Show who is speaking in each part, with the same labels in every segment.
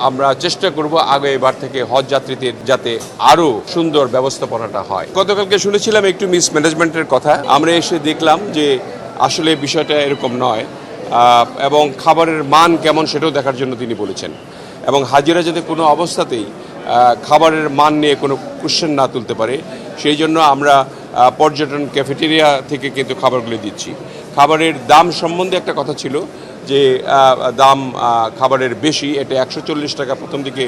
Speaker 1: আমরা চেষ্টা করব এবার থেকে হজ যাত্রীদের যাতে আরো সুন্দর ব্যবস্থাপনাটা হয়। গতকালকে শুনেছিলাম একটু মিসম্যানেজমেন্টের কথা, আমরা এসে দেখলাম যে আসলে বিষয়টা এরকম নয়, এবং খাবারের মান কেমন সেটাও দেখার জন্য তিনি বলেছেন, এবং হাজিরা যাতে কোনো অবস্থাতেই খাবারের মান নিয়ে কোনো কোশ্চেন না তুলতে পারে সেই জন্য আমরা পর্যটন ক্যাফেটেরিয়া থেকে কিন্তু খাবারগুলো দিচ্ছি। খাবারের দাম সম্বন্ধে একটা কথা ছিল যে দাম খাবারের বেশি, এটা 140 টাকা প্রথম দিকে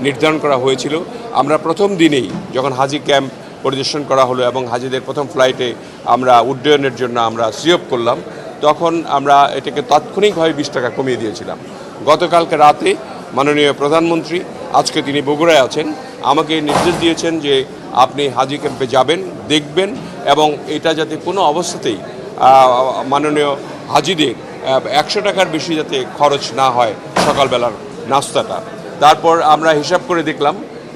Speaker 1: নির্ধারণ করা হয়েছিল। আমরা প্রথম দিনেই যখন হাজি ক্যাম্প পরিদর্শন করা হলো এবং হাজিদের প্রথম ফ্লাইটে আমরা উড্ডয়নের জন্য আমরা সিওপ করলাম, তখন আমরা এটাকে তাৎক্ষণিকভাবে 20 টাকা কমিয়ে দিয়েছিলাম। গতকালকে রাতে মাননীয় প্রধানমন্ত্রী, আজকে তিনি বগুড়ায় আছেন, আমাকে নির্দেশ দিয়েছেন যে আপনি হাজি ক্যাম্পে যাবেন, দেখবেন, এবং এটা যাতে কোনো অবস্থাতেই মাননীয় হাজিদের 100 টাকার বেশি যাতে খরচ না হয় সকালবেলার নাস্তাটা। তারপর আমরা হিসাব করে দেখলাম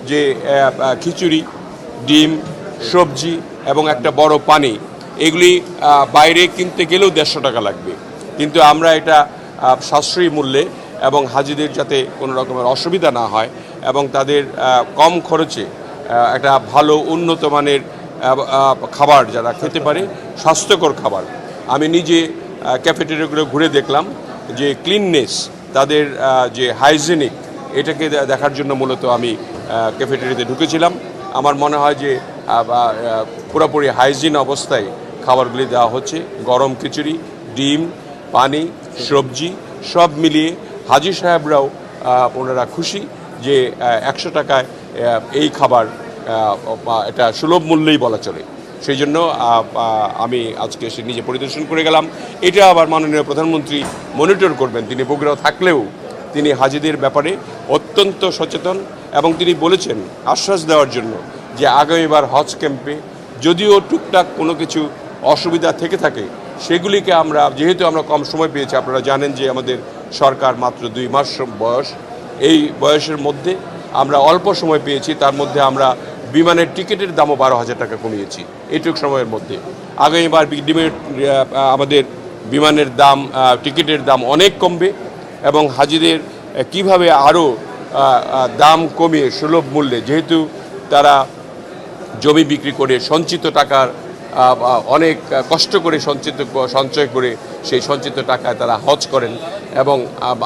Speaker 1: যে খিচুড়ি, ডিম, সবজি এবং একটা বড় পানি, এগুলি বাইরে কিনতে গেলেও 150 টাকা লাগবে, কিন্তু আমরা এটা সাশ্রয়ী মূল্যে এবং হাজিদের যাতে কোনো রকমের অসুবিধা না হয় এবং তাদের কম খরচে একটা ভালো উন্নত মানের খাবার যারা খেতে পারে, স্বাস্থ্যকর খাবার। আমি নিজে ক্যাফেটেরিয়াগুলো ঘুরে দেখলাম যে ক্লিননেস, তাদের যে হাইজেনিক, এটাকে দেখার জন্য মূলত আমি ক্যাফেটেরিয়াতে ঢুকেছিলাম। আমার মনে হয় যে পুরোপুরি হাইজিন অবস্থায় খাবারগুলি দেওয়া হচ্ছে। গরম খিচুড়ি, ডিম, পানি, সবজি সব মিলিয়ে হাজি সাহেবরাও ওনারা খুশি যে 100 টাকায় এই খাবার এটা সুলভ মূল্যেই বলা চলে। সেই জন্য আমি আজকে এসে নিজে পরিদর্শন করে গেলাম। এটা আবার মাননীয় প্রধানমন্ত্রী মনিটর করবেন। তিনি বগুড়া থাকলেও তিনি হাজিদের ব্যাপারে অত্যন্ত সচেতন, এবং তিনি বলেছেন আশ্বাস দেওয়ার জন্য যে আগামীবার হজ ক্যাম্পে যদিও টুকটাক কোনো কিছু অসুবিধা থেকে থাকে সেগুলিকে আমরা, যেহেতু আমরা কম সময় পেয়েছি, আপনারা জানেন যে আমাদের সরকার মাত্র 2 মাস বয়স, এই বয়সের মধ্যে আমরা অল্প সময় পেয়েছি, তার মধ্যে আমরা বিমানের টিকিটের দামও 12,000 টাকা কমিয়েছি এইটুকু সময়ের মধ্যে। আগামীবার আমাদের বিমানের দাম, টিকিটের দাম অনেক কমবে, এবং হাজিদের কিভাবে আরও দাম কমিয়ে সুলভ মূল্যে, যেহেতু তারা জমি বিক্রি করে সঞ্চিত টাকার অনেক কষ্ট করে সঞ্চয় করে সেই সঞ্চিত টাকায় তারা হজ করেন এবং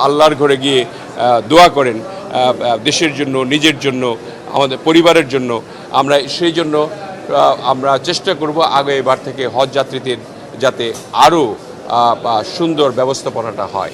Speaker 1: আল্লাহর ঘরে গিয়ে দোয়া করেন দেশের জন্য, নিজের জন্য, আমাদের পরিবারের জন্য। আমরা সেই জন্য আমরা চেষ্টা করব এবার থেকে হজ যাত্রীদের যাতে আরও সুন্দর ব্যবস্থাপনাটা হয়।